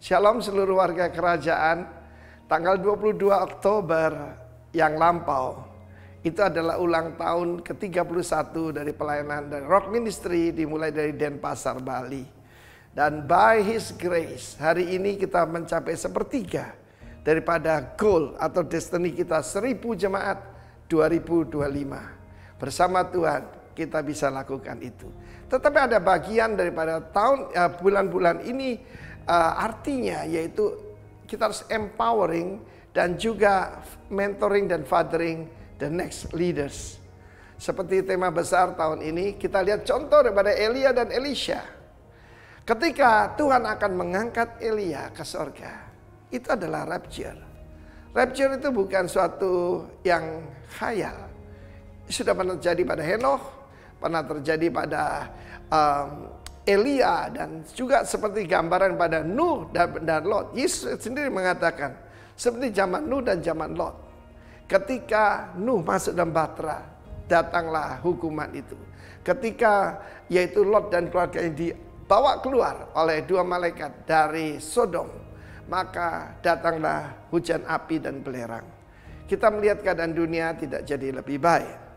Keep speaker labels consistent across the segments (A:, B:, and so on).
A: Shalom seluruh warga kerajaan. Tanggal 22 Oktober yang lampau itu adalah ulang tahun ke-31 dari pelayanan dari Rock Ministry dimulai dari Denpasar, Bali. Dan by His grace hari ini kita mencapai sepertiga daripada goal atau destiny kita 1000 jemaat 2025. Bersama Tuhan kita bisa lakukan itu. Tetapi ada bagian daripada bulan-bulan ini artinya yaitu kita harus empowering dan juga mentoring dan fathering the next leaders. Seperti tema besar tahun ini kita lihat contoh daripada Elia dan Elisha. Ketika Tuhan akan mengangkat Elia ke sorga, itu adalah rapture. Rapture itu bukan suatu yang khayal. Sudah pernah terjadi pada Henokh, pernah terjadi pada Elia, dan juga seperti gambaran pada Nuh dan Lot. Yesus sendiri mengatakan seperti zaman Nuh dan zaman Lot. Ketika Nuh masuk dalam bahtera, datanglah hukuman itu. Ketika yaitu Lot dan keluarganya dibawa keluar oleh dua malaikat dari Sodom, maka datanglah hujan api dan belerang. Kita melihat keadaan dunia tidak jadi lebih baik.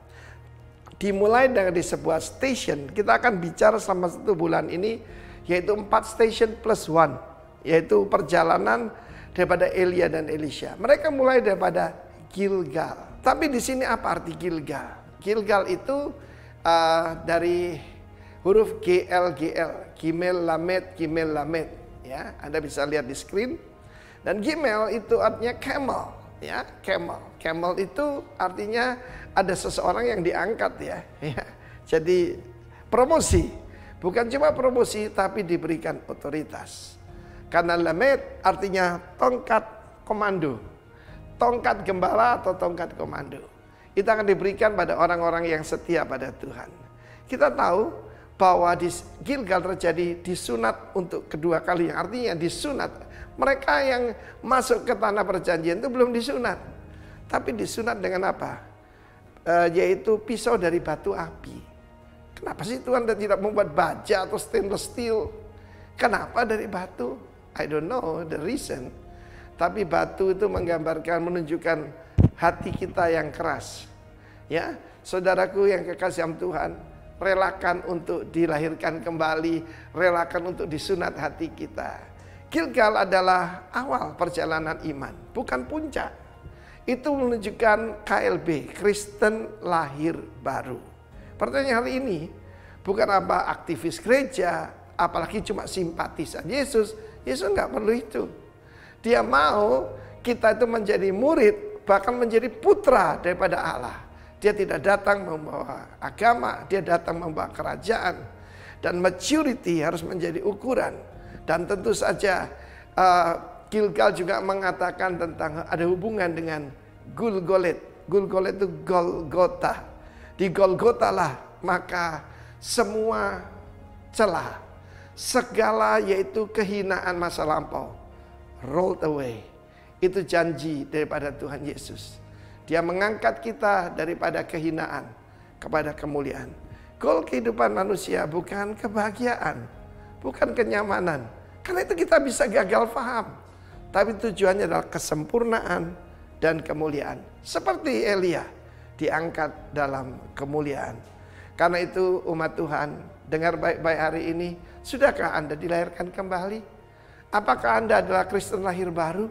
A: Dimulai dari sebuah station, kita akan bicara selama 1 bulan ini, yaitu 4 station plus 1, yaitu perjalanan daripada Elia dan Elisha. Mereka mulai daripada Gilgal. Tapi di sini apa arti Gilgal? Gilgal itu dari huruf GLGL, Gimel Lamed, ya. Anda bisa lihat di screen. Dan Gimel itu artinya camel, ya, camel. Camel itu artinya ada seseorang yang diangkat, ya. Jadi promosi, bukan cuma promosi tapi diberikan otoritas. Karena Lamed artinya tongkat komando, tongkat gembala atau tongkat komando. Itu akan diberikan pada orang-orang yang setia pada Tuhan. Kita tahu bahwa di Gilgal terjadi disunat untuk kedua kali, yang artinya disunat. Mereka yang masuk ke tanah perjanjian itu belum disunat, tapi disunat dengan apa? Yaitu pisau dari batu api. Kenapa sih Tuhan tidak membuat baja atau stainless steel? Kenapa dari batu? I don't know the reason. Tapi batu itu menggambarkan, menunjukkan hati kita yang keras. Ya, saudaraku yang kekasih Tuhan, relakan untuk dilahirkan kembali, relakan untuk disunat hati kita. Gilgal adalah awal perjalanan iman, bukan puncak. Itu menunjukkan KLB, Kristen lahir baru. Pertanyaan hari ini bukan apa aktivis gereja, apalagi cuma simpatisan Yesus. Yesus nggak perlu itu. Dia mau kita itu menjadi murid, bahkan menjadi putra daripada Allah. Dia tidak datang membawa agama, dia datang membawa kerajaan. Dan maturity harus menjadi ukuran. Dan tentu saja Gilgal juga mengatakan tentang ada hubungan dengan Gulgolet. Gulgolet itu Golgota. Di Golgota lah maka semua celah, segala yaitu kehinaan masa lampau rolled away. Itu janji daripada Tuhan Yesus. Dia mengangkat kita daripada kehinaan kepada kemuliaan. Goal kehidupan manusia bukan kebahagiaan, bukan kenyamanan. Karena itu kita bisa gagal paham. Tapi tujuannya adalah kesempurnaan dan kemuliaan. Seperti Elia diangkat dalam kemuliaan. Karena itu umat Tuhan, dengar baik-baik hari ini. Sudahkah Anda dilahirkan kembali? Apakah Anda adalah Kristen lahir baru?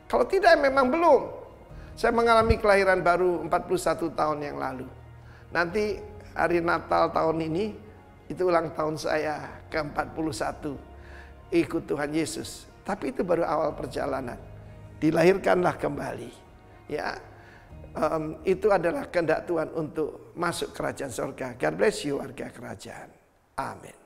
A: Kalau tidak memang belum. Saya mengalami kelahiran baru 41 tahun yang lalu. Nanti hari Natal tahun ini, itu ulang tahun saya ke-41. Ikut Tuhan Yesus. Tapi itu baru awal perjalanan. Dilahirkanlah kembali. Ya, itu adalah kehendak Tuhan untuk masuk kerajaan surga. God bless you warga kerajaan. Amin.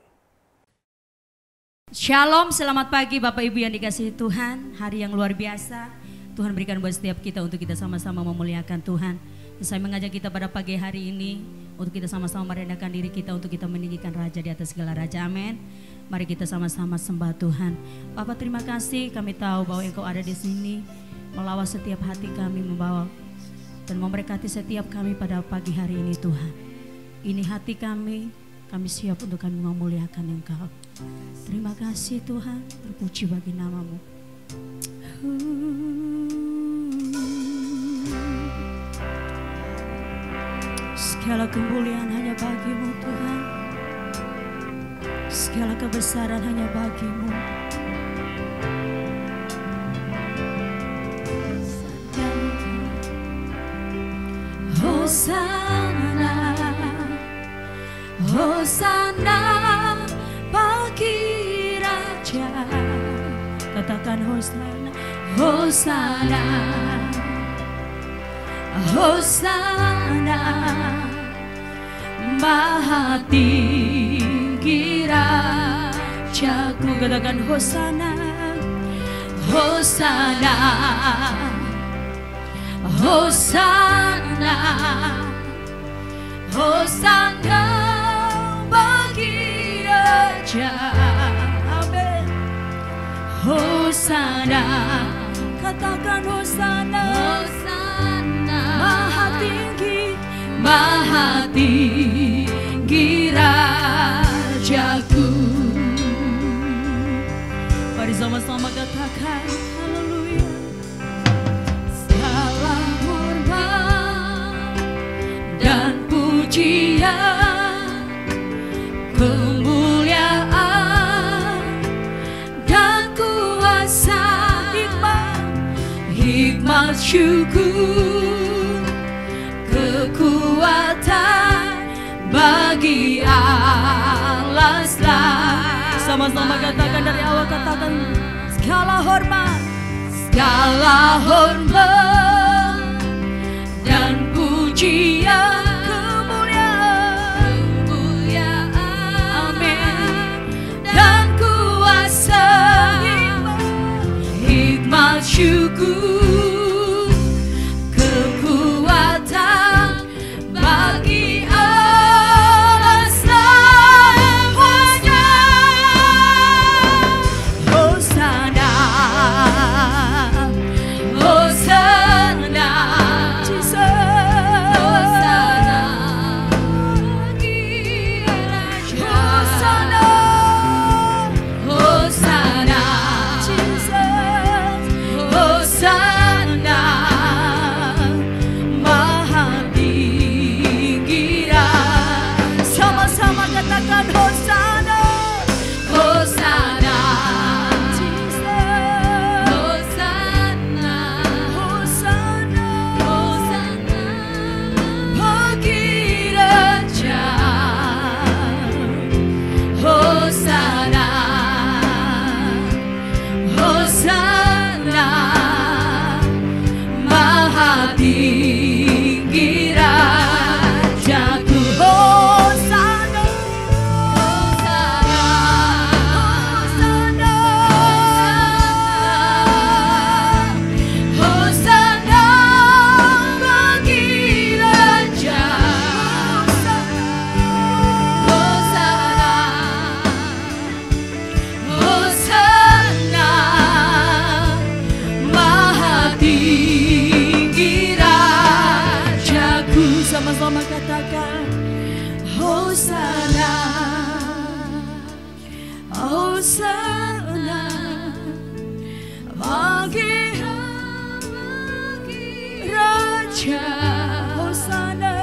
B: Shalom, selamat pagi Bapak Ibu yang dikasihi Tuhan. Hari yang luar biasa Tuhan berikan buat setiap kita untuk kita sama-sama memuliakan Tuhan. Dan saya mengajak kita pada pagi hari ini untuk kita sama-sama merendahkan diri kita untuk kita meninggikan Raja di atas segala raja. Amin. Mari kita sama-sama sembah Tuhan. Bapak, terima kasih, kami tahu bahwa Engkau ada di sini, melawat setiap hati kami, membawa dan memberkati setiap kami pada pagi hari ini Tuhan. Ini hati kami siap untuk kami memuliakan Engkau. Terima kasih Tuhan, terpuji bagi nama-Mu. Segala kemuliaan hanya bagi-Mu Tuhan. Segala kebesaran hanya bagi-Mu. Hosana, Hosana bagi Raja. Katakan Hosana, Hosana, Hosana Maha tinggi Rajaku. Katakan Hosana, Hosana, Hosana, Hosana bagi Raja. Amin. Hosana, katakan Hosana, Hosana Maha tinggi, Maha tinggi Rajaku. Mari sama-sama katakan haleluya. Segala hormat dan pujian, kemuliaan dan kuasa, hikmat syukur, kekuatan bagi Allah. Sama-sama katakan dari awal, katakan segala hormat, segala hormat dan pujian, kemuliaan, amin, dan kuasa, hikmat syukur, kekuatan bagi Allah selamanya. Hosana, Hosana, Jesus, Hosana bagi Raja. Hosana, Hosana, Jesus, Hosana Maha tinggi Raja. Sama-sama katakan Hosana, Hosana, Jesus, Hosana, Hosana, Hosana bagi Raja. Hosana, Hosana Maha tinggi Rajaku. Hosana, Hosana, Hosana bagi Raja. Hosana, Hosana Maha tinggi Rajaku. Sama-sama katakan Hosana, Hosana bagi Raja. Hosana,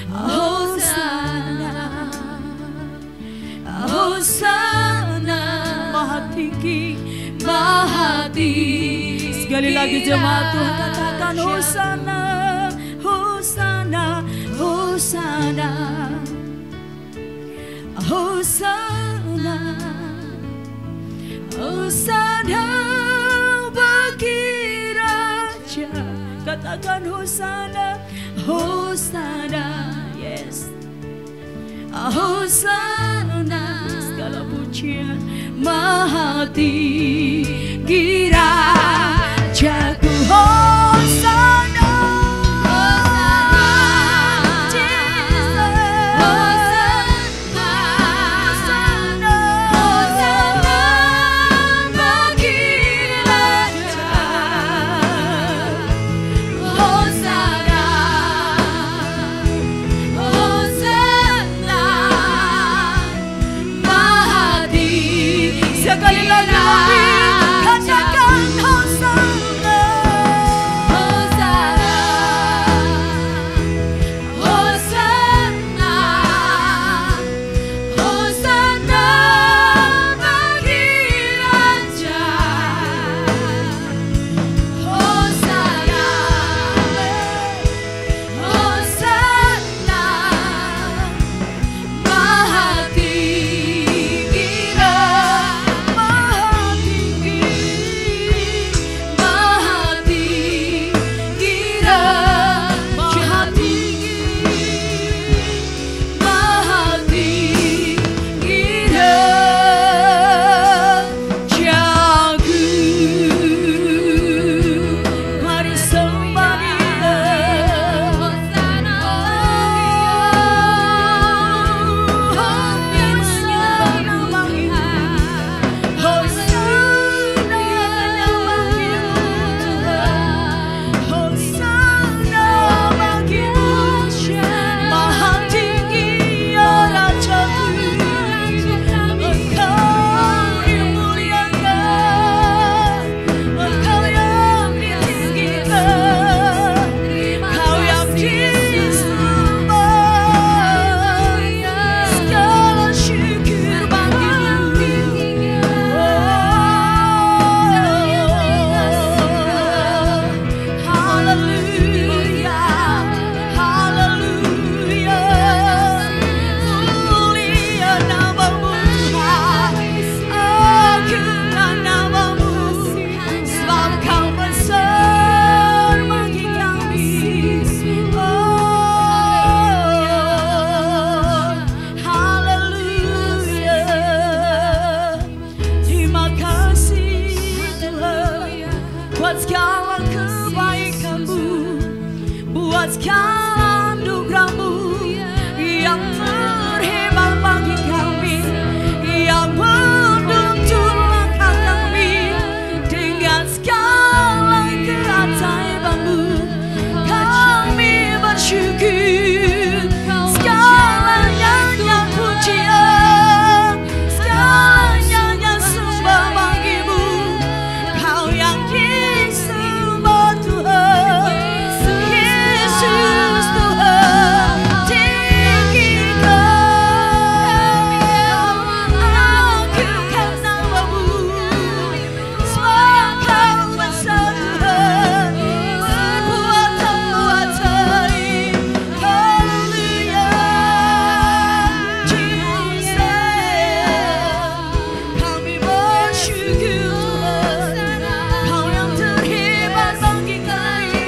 B: Hosana, Hosana Maha tinggi, Maha tinggi. Sekali lagi jemaat Tuhan katakan Hosana, Hosana, Hosana, Hosana, Hosana bagi Raja. Katakan Hosana, Hosana, yes, Hosana, segala pujian Maha tinggi Rajaku. Hosana, Hosana sekali lagi katakan Hosana, Hosana, Hosana, Hosana bagi Raja, Hosana, Hosana Maha tinggi, Maha tinggi, Maha tinggi, Maha tinggi, Maha tinggi Rajaku. Mari sembah Dia. Hosana, Hosana bagi Tuhan, Hosana bagi Tuhan, Hosana bagi Tuhan. Maha tinggi ya Rajaku, Engkau dimuliakan, Engkau yang ditinggikan, Kau yang disembah, segala syukur bagimu. Haleluya, haleluya, mulia namamu Tuhan, agungan namamu, sebab Kau besar bagi kami. Haleluya, terima kasih Tuhan buat segala kebaikan-Mu, buat segala anugerah-Mu yang terhebat bagi kami, yang menuntun langkah kami dengan segala keajaiban-Mu. Kami bersyukur, segalanya yang pujian, segalanya yang sembah bagi-Mu. Kau yang disembah Tuhan, Yesus Tuhan, tinggikan, agungkan namamu, sebab Kau besar Tuhan, berbuat ajaib. Haleluya, Jesus, kami bersyukur Tuhan, Kau yang terhebat bagi kami.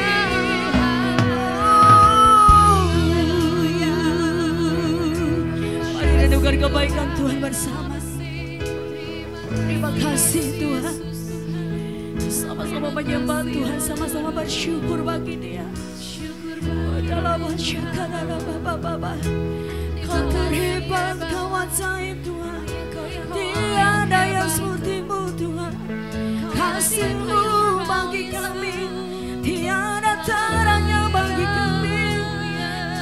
B: Mari renungkan kebaikan Tuhan bersama. Terima kasih Tuhan. Sama-sama menyembah Tuhan, sama-sama bersyukur bagi Dia. Dalam masyarakat Bapa, Kau terhebat, Kau ajaib Tuhan. Tiada yang seperti-Mu Tuhan. Kasih-Mu bagi kami, tiada taranya bagi kami.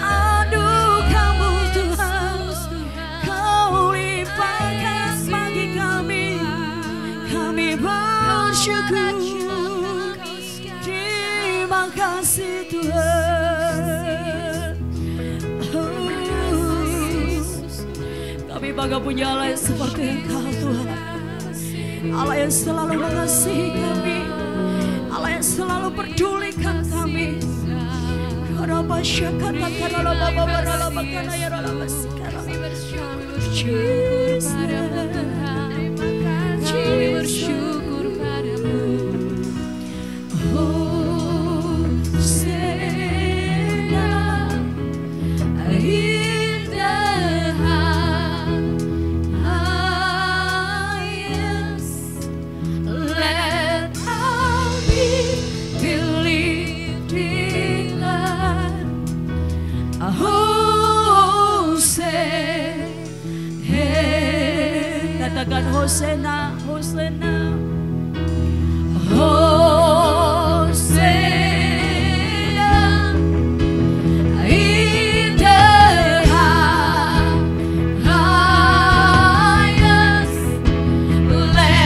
B: Anugerah-Mu Tuhan, Kau limpahkan bagi kami. Kami bersyukur. Terima kasih Tuhan. Kami bangga punya Allah yang seperti Engkau Tuhan, Allah yang selalu mengasihi kami, Allah yang selalu pedulikan kami. Kami bersyukur padamu. Katakan Hosana, Hosana, Hosana in the highest. Let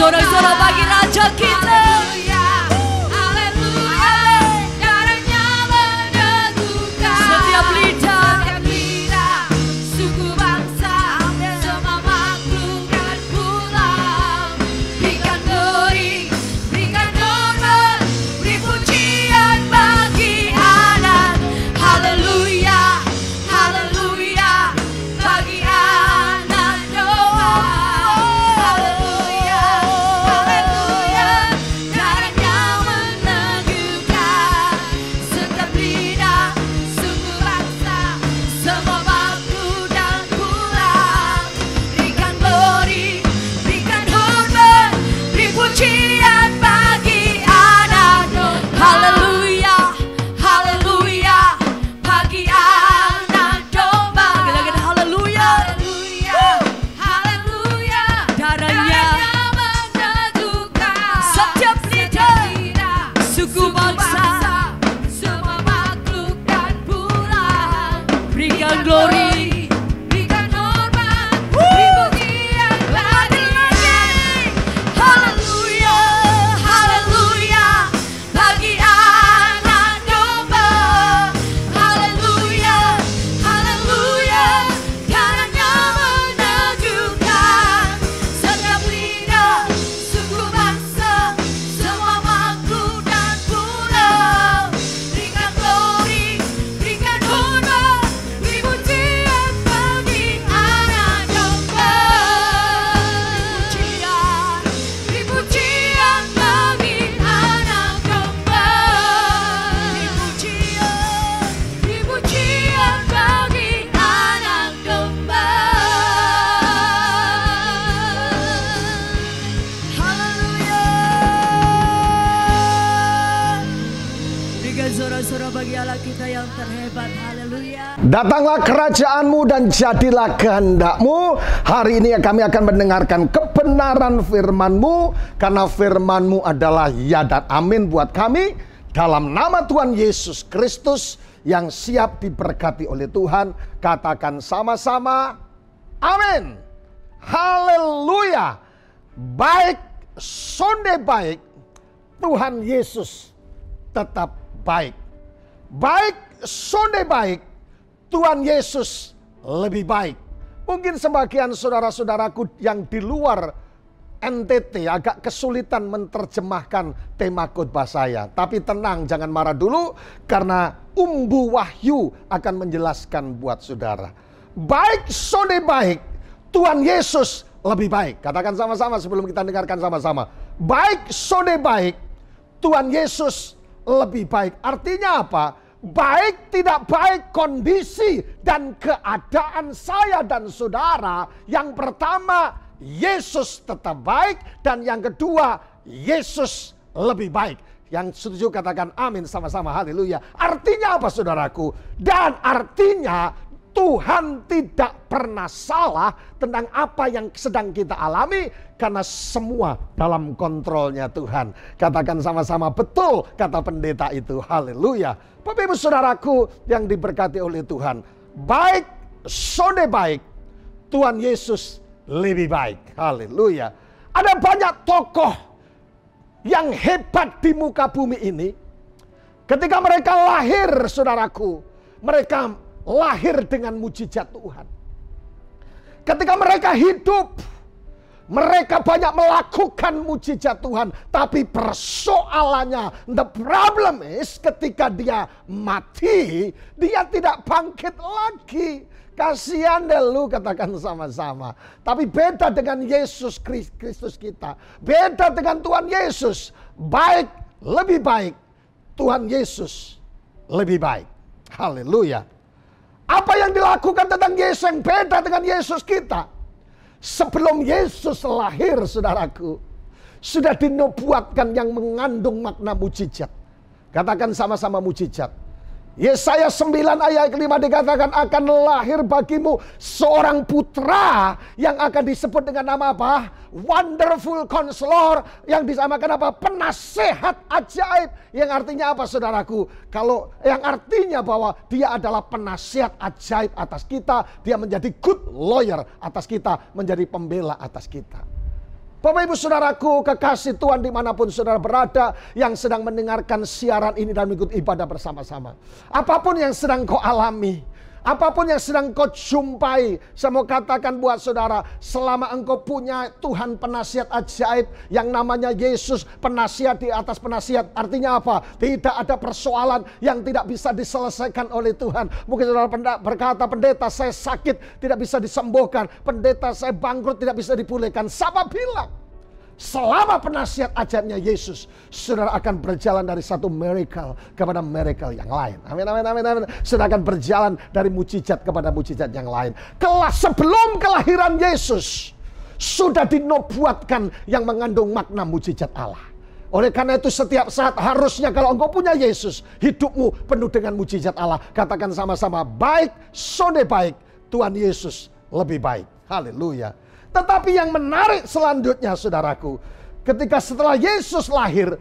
B: Sorak-sorak bagi Raja kita. Setiap lidah, suku bangsa, semua makhluk dan pulau, berikan glory, berikan hormat, beri pujian bagi anak. Haleluya, haleluya, bagi anak doa. Haleluya, haleluya, darahnya meneguhkan setiap lidah, suku bangsa, semua makhluk dan pulau, berikan glory, berikan hormat, beri pujian bagi anak. Haleluya, haleluya, bagi anak domba. Katakan haleluya, haleluya, darahnya meneguhkan setiap lidah, suku bangsa, semua makhluk dan pulau, berikan glory, berikan hormat, beri pujian bagi. Haleluya, haleluya, bagi anak domba. Haleluya, haleluya, darahnya meneguhkan setiap lidah, suku bangsa, semua makhluk dan pulau, berikan glory, berikan hormat, beri pujian bagi anak domba. Beri pujian bagi anak domba. Beri pujian bagi anak domba. Haleluya. Berikan sorak-sorak bagi Allah kita yang terhebat. Haleluya.
C: Datanglah kerajaanmu dan jadilah kehendakmu. Hari ini kami akan mendengarkan kebenaran firman-Mu, karena firman-Mu adalah ya dan amin buat kami. Dalam nama Tuhan Yesus Kristus yang siap diberkati oleh Tuhan, katakan sama-sama amin. Haleluya. Baik, sonde baik, Tuhan Yesus tetap baik. Baik, sonde baik, Tuhan Yesus lebih baik. Mungkin sebagian saudara-saudaraku yang di luar NTT agak kesulitan menerjemahkan tema khotbah saya. Tapi tenang, jangan marah dulu, karena Umbu Wahyu akan menjelaskan buat saudara. Baik, sonde baik, Tuhan Yesus lebih baik. Katakan sama-sama sebelum kita dengarkan sama-sama. Baik, sonde baik, Tuhan Yesus lebih baik. Artinya apa? Baik tidak baik kondisi dan keadaan saya dan saudara. Yang pertama, Yesus tetap baik. Dan yang kedua, Yesus lebih baik. Yang setuju katakan amin sama-sama, haleluya. Artinya apa saudaraku? Dan artinya Tuhan tidak pernah salah tentang apa yang sedang kita alami, karena semua dalam kontrolnya Tuhan. Katakan sama-sama betul kata pendeta itu, haleluya. Bapak ibu saudaraku yang diberkati oleh Tuhan, baik, sonde baik, Tuhan Yesus lebih baik, haleluya. Ada banyak tokoh yang hebat di muka bumi ini. Ketika mereka lahir saudaraku, mereka lahir dengan mujizat Tuhan. Ketika mereka hidup, mereka banyak melakukan mujizat Tuhan. Tapi persoalannya, the problem is, ketika dia mati, dia tidak bangkit lagi. Kasihan deh lu, katakan sama-sama. Tapi beda dengan Yesus Kristus kita. Beda dengan Tuhan Yesus. Baik, lebih baik. Tuhan Yesus lebih baik. Haleluya. Apa yang dilakukan tentang Yesus yang beda dengan Yesus kita? Sebelum Yesus lahir saudaraku, sudah dinubuatkan yang mengandung makna mujizat. Katakan sama-sama mujizat. Yesaya 9 ayat 5 dikatakan akan lahir bagimu seorang putra yang akan disebut dengan nama apa? Wonderful Counselor, yang disamakan apa? Penasehat ajaib. Yang artinya apa saudaraku? Kalau yang artinya bahwa dia adalah penasehat ajaib atas kita, dia menjadi good lawyer atas kita, menjadi pembela atas kita. Bapak Ibu Saudaraku, kekasih Tuhan dimanapun saudara berada, yang sedang mendengarkan siaran ini dan mengikuti ibadah bersama-sama. Apapun yang sedang kau alami, apapun yang sedang kau jumpai, saya mau katakan buat saudara, selama engkau punya Tuhan penasihat ajaib yang namanya Yesus, penasihat di atas penasihat, artinya apa? Tidak ada persoalan yang tidak bisa diselesaikan oleh Tuhan. Mungkin saudara berkata, pendeta saya sakit tidak bisa disembuhkan, pendeta saya bangkrut tidak bisa dipulihkan. Siapa bilang? Selama penasihat ajaibnya Yesus, saudara akan berjalan dari satu miracle kepada miracle yang lain. Amin, amin, amin, amin. Saudara akan berjalan dari mujizat kepada mujizat yang lain. Sebelum kelahiran Yesus, sudah dinubuatkan yang mengandung makna mujizat Allah. Oleh karena itu setiap saat harusnya kalau engkau punya Yesus, hidupmu penuh dengan mujizat Allah. Katakan sama-sama, baik, sode baik, Tuhan Yesus lebih baik. Haleluya. Tetapi yang menarik selanjutnya saudaraku, ketika setelah Yesus lahir,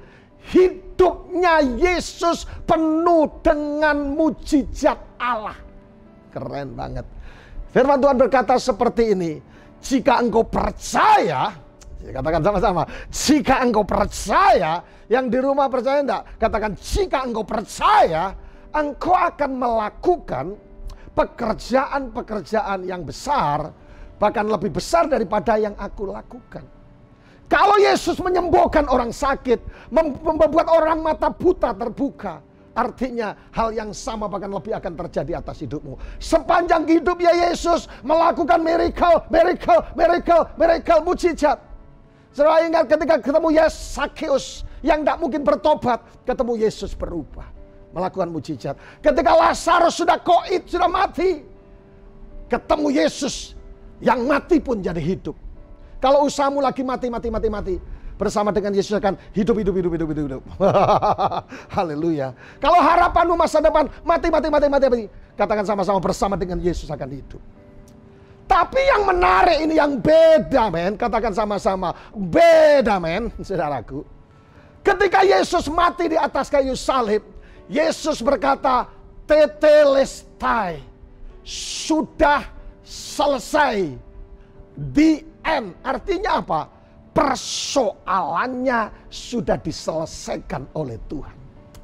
C: hidupnya Yesus penuh dengan mujizat Allah. Keren banget. Firman Tuhan berkata seperti ini, jika engkau percaya, katakan sama-sama, jika engkau percaya, yang di rumah percaya enggak? Katakan, jika engkau percaya, engkau akan melakukan pekerjaan-pekerjaan yang besar, bahkan lebih besar daripada yang aku lakukan. Kalau Yesus menyembuhkan orang sakit, membuat orang mata buta terbuka, artinya hal yang sama bahkan lebih akan terjadi atas hidupmu. Sepanjang hidup ya Yesus melakukan miracle, mujizat. Saudara ingat ketika ketemu Yesus yang tidak mungkin bertobat, ketemu Yesus berubah, melakukan mujizat. Ketika Lazarus sudah koid, sudah mati, ketemu Yesus yang mati pun jadi hidup. Kalau usahamu lagi mati, bersama dengan Yesus akan hidup. Haleluya. Kalau harapanmu masa depan mati. Katakan sama-sama, bersama dengan Yesus akan hidup. Tapi yang menarik ini yang beda, men. Katakan sama-sama, beda, men, saudaraku. Ketika Yesus mati di atas kayu salib, Yesus berkata, tetelestai, sudah selesai. The end. Artinya apa? Persoalannya sudah diselesaikan oleh Tuhan.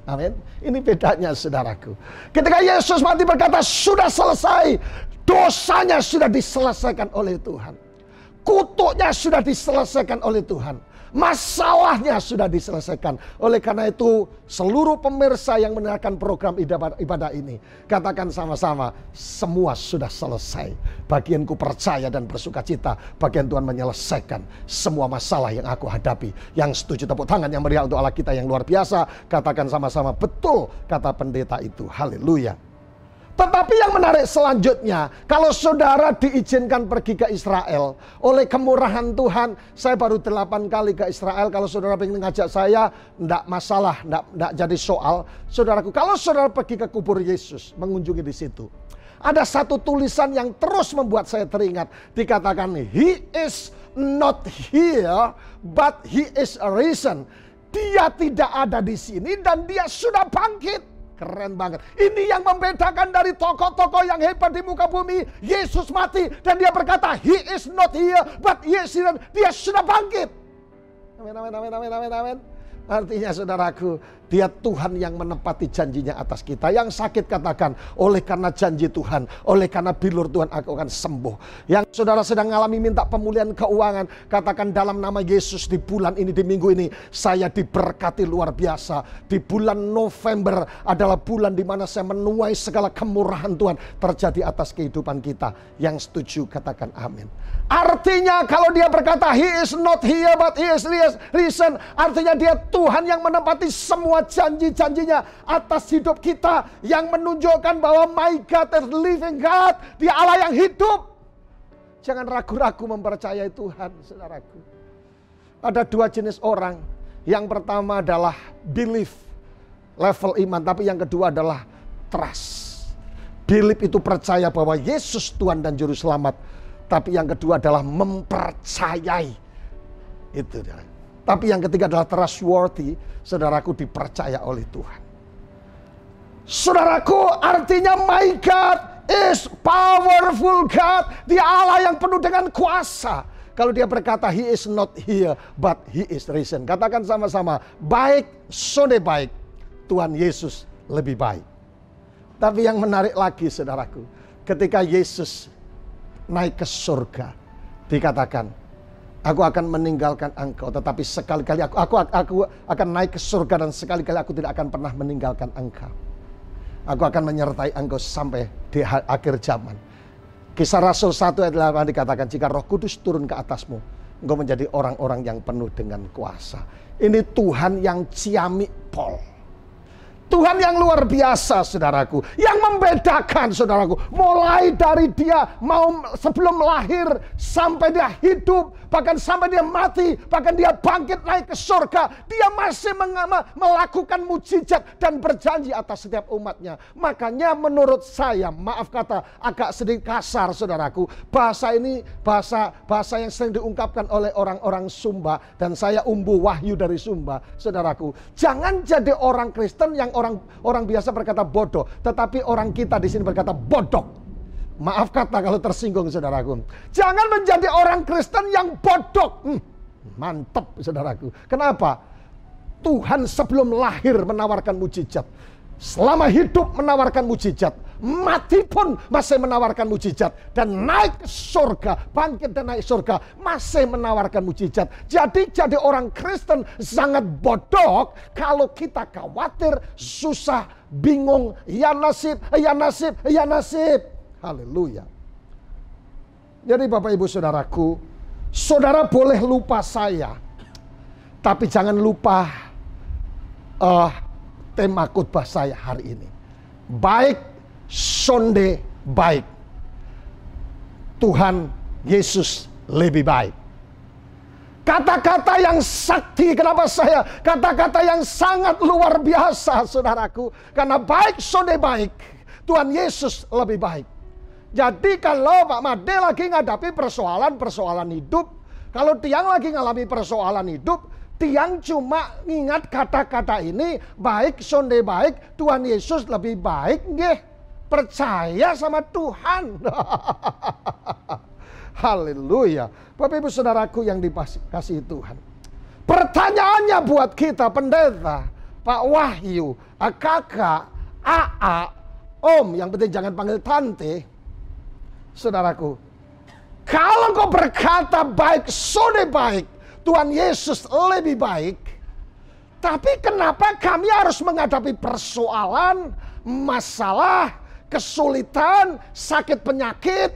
C: Amin. Ini bedanya saudaraku. Ketika Yesus mati berkata sudah selesai, dosanya sudah diselesaikan oleh Tuhan. Kutuknya sudah diselesaikan oleh Tuhan. Masalahnya sudah diselesaikan. Oleh karena itu seluruh pemirsa yang mendengarkan program ibadah ini, katakan sama-sama, semua sudah selesai. Bagianku percaya dan bersuka cita, bagian Tuhan menyelesaikan semua masalah yang aku hadapi. Yang setuju tepuk tangan yang meriah untuk Allah kita yang luar biasa. Katakan sama-sama, betul kata pendeta itu. Haleluya. Tetapi yang menarik selanjutnya, kalau saudara diizinkan pergi ke Israel, oleh kemurahan Tuhan, saya baru 8 kali ke Israel. Kalau saudara ingin ngajak saya, enggak masalah, enggak jadi soal. Saudaraku, kalau saudara pergi ke kubur Yesus, mengunjungi di situ, ada satu tulisan yang terus membuat saya teringat. Dikatakan, He is not here, but He is risen. Dia tidak ada di sini dan dia sudah bangkit. Keren banget. Ini yang membedakan dari tokoh-tokokoh yang hebat di muka bumi. Yesus mati dan dia berkata, He is not here, but He is risen. Dia sudah bangkit. Amin. Artinya saudaraku, dia Tuhan yang menepati janjinya atas kita. Yang sakit katakan, oleh karena janji Tuhan, oleh karena bilur Tuhan aku akan sembuh. Yang saudara sedang mengalami minta pemulihan keuangan, katakan dalam nama Yesus di bulan ini, di minggu ini, saya diberkati luar biasa. Di bulan November adalah bulan di mana saya menuai segala kemurahan Tuhan terjadi atas kehidupan kita. Yang setuju katakan amin. Artinya kalau dia berkata He is not here but He is risen, artinya dia Tuhan yang menepati semua janji-janjinya atas hidup kita, yang menunjukkan bahwa my God is living God, dia Allah yang hidup. Jangan ragu-ragu mempercayai Tuhan, saudaraku. Ada dua jenis orang. Yang pertama adalah belief, level iman, tapi yang kedua adalah trust. Belief itu percaya bahwa Yesus Tuhan dan Juru Selamat, tapi yang kedua adalah mempercayai. Itu dia. Tapi yang ketiga adalah trustworthy, saudaraku, dipercaya oleh Tuhan. Saudaraku, artinya my God is powerful God. Dia Allah yang penuh dengan kuasa. Kalau dia berkata, he is not here, but he is risen. Katakan sama-sama, baik, sonde baik. Tuhan Yesus lebih baik. Tapi yang menarik lagi saudaraku, ketika Yesus naik ke surga, dikatakan, aku akan meninggalkan engkau, tetapi sekali-kali aku akan naik ke surga dan sekali-kali aku tidak akan pernah meninggalkan engkau. Aku akan menyertai engkau sampai di akhir zaman. Kisah Rasul 1 ayat 8 dikatakan, jika Roh Kudus turun ke atasmu, engkau menjadi orang-orang yang penuh dengan kuasa. Ini Tuhan yang ciamik pol. Tuhan yang luar biasa saudaraku. Yang membedakan saudaraku. Mulai dari dia mau sebelum lahir sampai dia hidup. Bahkan sampai dia mati. Bahkan dia bangkit naik ke surga. Dia masih melakukan mujizat dan berjanji atas setiap umatnya. Makanya menurut saya, maaf kata agak sedikit kasar saudaraku. Bahasa ini bahasa yang sering diungkapkan oleh orang-orang Sumba. Dan saya umbu wahyu dari Sumba saudaraku. Jangan jadi orang Kristen yang orang biasa berkata bodoh, tetapi orang kita di sini berkata bodok. Maaf kata kalau tersinggung saudaraku. Jangan menjadi orang Kristen yang bodok. Mantap saudaraku. Kenapa? Tuhan sebelum lahir menawarkan mujizat. Selama hidup menawarkan mujizat. Mati pun masih menawarkan mujizat. Dan naik ke surga, bangkit dan naik surga, masih menawarkan mujizat. Jadi orang Kristen sangat bodoh kalau kita khawatir, susah, bingung, ya nasib, ya nasib, ya nasib. Haleluya. Jadi Bapak Ibu Saudaraku, saudara boleh lupa saya, tapi jangan lupa tema khotbah saya hari ini. Baik, sonde baik. Tuhan Yesus lebih baik. Kata-kata yang sakti, kenapa saya kata-kata yang sangat luar biasa saudaraku. Karena baik, sonde baik. Tuhan Yesus lebih baik. Jadi kalau Pak Made lagi ngadapi persoalan hidup, kalau Tiang lagi ngalami persoalan hidup, Tiang cuma ingat kata-kata ini, baik, sonde baik, Tuhan Yesus lebih baik, nggih. Percaya sama Tuhan. Haleluya. Bapak Ibu Saudaraku yang dikasihi Tuhan. Pertanyaannya buat kita pendeta, Pak Wahyu, Kakak, AA, Om, yang penting jangan panggil tante. Saudaraku, kalau kau berkata baik, sonde baik, Tuhan Yesus lebih baik. Tapi kenapa kami harus menghadapi persoalan, masalah, kesulitan, sakit penyakit,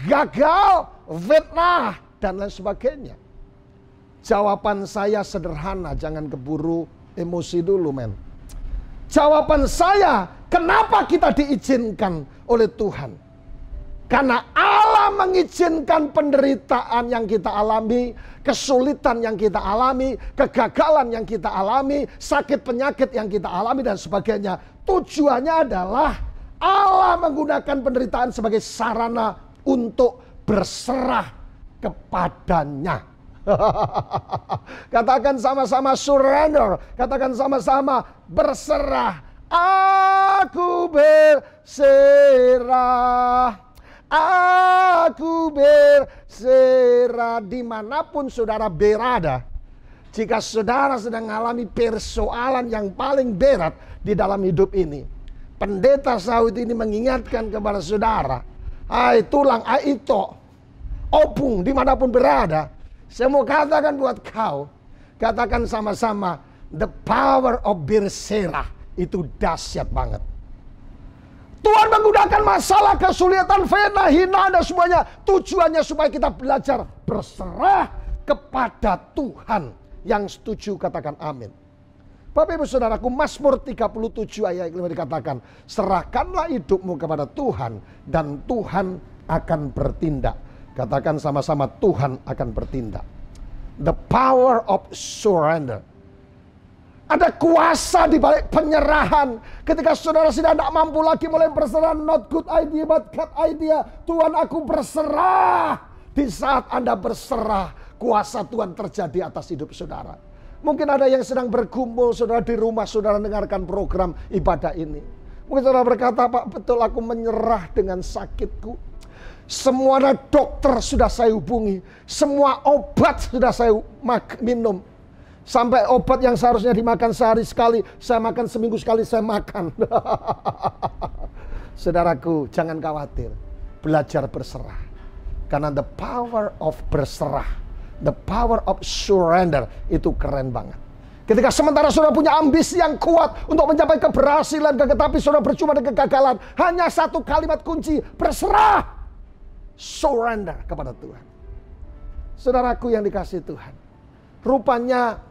C: gagal, fitnah, dan lain sebagainya? Jawaban saya sederhana, jangan keburu emosi dulu men. Jawaban saya, kenapa kita diizinkan oleh Tuhan? Karena Allah mengizinkan penderitaan yang kita alami, kesulitan yang kita alami, kegagalan yang kita alami, sakit penyakit yang kita alami dan sebagainya. Tujuannya adalah Allah menggunakan penderitaan sebagai sarana untuk berserah kepadanya. Katakan sama-sama surrender, katakan sama-sama berserah. Aku berserah. Aku berserah. Dimanapun saudara berada, jika saudara sedang mengalami persoalan yang paling berat di dalam hidup ini, pendeta Saud ini mengingatkan kepada saudara, hai tulang, hai ito, opung dimanapun berada, saya mau katakan buat kau, katakan sama-sama, the power of berserah itu dahsyat banget. Tuhan menggunakan masalah, kesulitan, fitnah, hinaan dan semuanya. Tujuannya supaya kita belajar berserah kepada Tuhan. Yang setuju katakan amin. Bapak Ibu Saudaraku, Mazmur 37 ayat 5 dikatakan, serahkanlah hidupmu kepada Tuhan dan Tuhan akan bertindak. Katakan sama-sama, Tuhan akan bertindak. The power of surrender. Ada kuasa di balik penyerahan. Ketika saudara sudah tidak mampu lagi mulai berserah, not good idea but God idea. Tuhan, aku berserah. Di saat Anda berserah, kuasa Tuhan terjadi atas hidup saudara. Mungkin ada yang sedang berkumpul, saudara di rumah, saudara dengarkan program ibadah ini. Mungkin saudara berkata, Pak, betul aku menyerah dengan sakitku. Semua dokter sudah saya hubungi. Semua obat sudah saya minum. Sampai obat yang seharusnya dimakan sehari sekali, saya makan seminggu sekali, saya makan. Saudaraku, jangan khawatir. Belajar berserah. Karena the power of berserah, the power of surrender, itu keren banget. Ketika sementara saudara punya ambisi yang kuat untuk mencapai keberhasilan, tetapi saudara berjumpa dengan kegagalan, hanya satu kalimat kunci, berserah. Surrender kepada Tuhan. Saudaraku yang dikasihi Tuhan, rupanya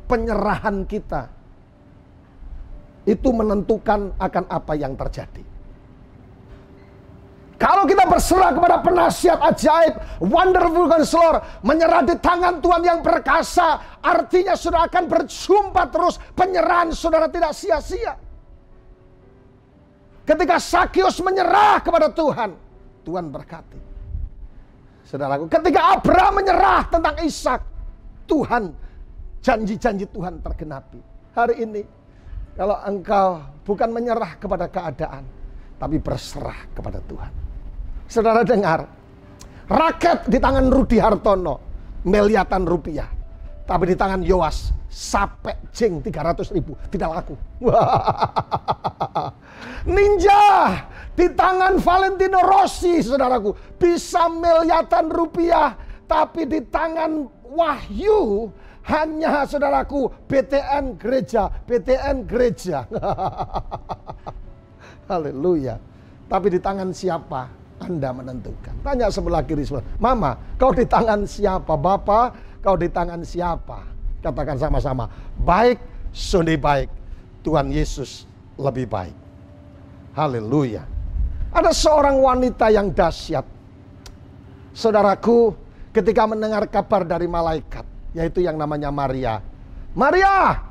C: penyerahan kita itu menentukan akan apa yang terjadi. Kalau kita berserah kepada penasihat ajaib, Wonderful Counselor, menyerah di tangan Tuhan yang perkasa, artinya saudara akan berjumpa terus. Penyerahan saudara tidak sia-sia. Ketika Sakius menyerah kepada Tuhan, Tuhan berkati. Saudaraku, ketika Abraham menyerah tentang Ishak, Tuhan, janji-janji Tuhan tergenapi. Hari ini, kalau engkau bukan menyerah kepada keadaan, tapi berserah kepada Tuhan. Saudara dengar, raket di tangan Rudi Hartono, miliatan rupiah. Tapi di tangan Yoas, sape jeng 300.000, tidak laku. Ninja di tangan Valentino Rossi, saudaraku, bisa miliatan rupiah. Tapi di tangan Wahyu, hanya saudaraku, BTN gereja, BTN gereja. Haleluya. Tapi di tangan siapa? Anda menentukan. Tanya sebelah kiri sebelah. Mama, kau di tangan siapa? Bapak, kau di tangan siapa? Katakan sama-sama. Baik, sudah baik. Tuhan Yesus lebih baik. Haleluya. Ada seorang wanita yang dahsyat. Saudaraku, ketika mendengar kabar dari malaikat, yaitu yang namanya Maria. Maria,